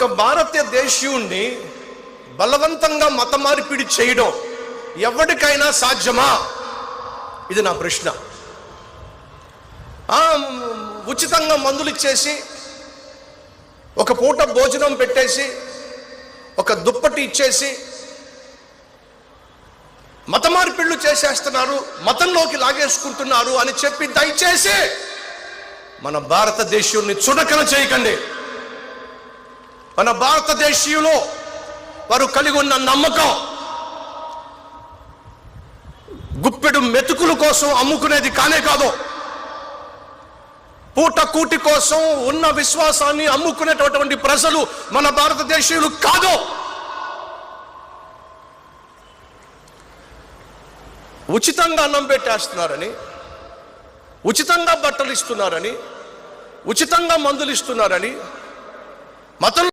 ఒక భారతదేశీయుణ్ణి బలవంతంగా మత మార్పిడి చేయడం ఎవరికైనా సాధ్యమా? ఇది నా ప్రశ్న. ఉచితంగా మందులు ఇచ్చేసి, ఒక పూట భోజనం పెట్టేసి, ఒక దుప్పటి ఇచ్చేసి మత మార్పిళ్ళు చేసేస్తున్నారు, మతంలోకి లాగేసుకుంటున్నారు అని చెప్పి దయచేసి మన భారతదేశీయుల్ని చుడకన చేయకండి. మన భారతదేశీయులు వారు కలిగి ఉన్న నమ్మకం గుప్పెడు మెతుకుల కోసం అమ్ముకునేది కానే కాదు. పూట కూటి కోసం ఉన్న విశ్వాసాన్ని అమ్ముకునేటటువంటి ప్రజలు మన భారతదేశీయులు కాదు. ఉచితంగా అన్నం పెట్టేస్తున్నారని, ఉచితంగా బట్టలు ఇస్తున్నారని, ఉచితంగా మందులు ఇస్తున్నారని మతం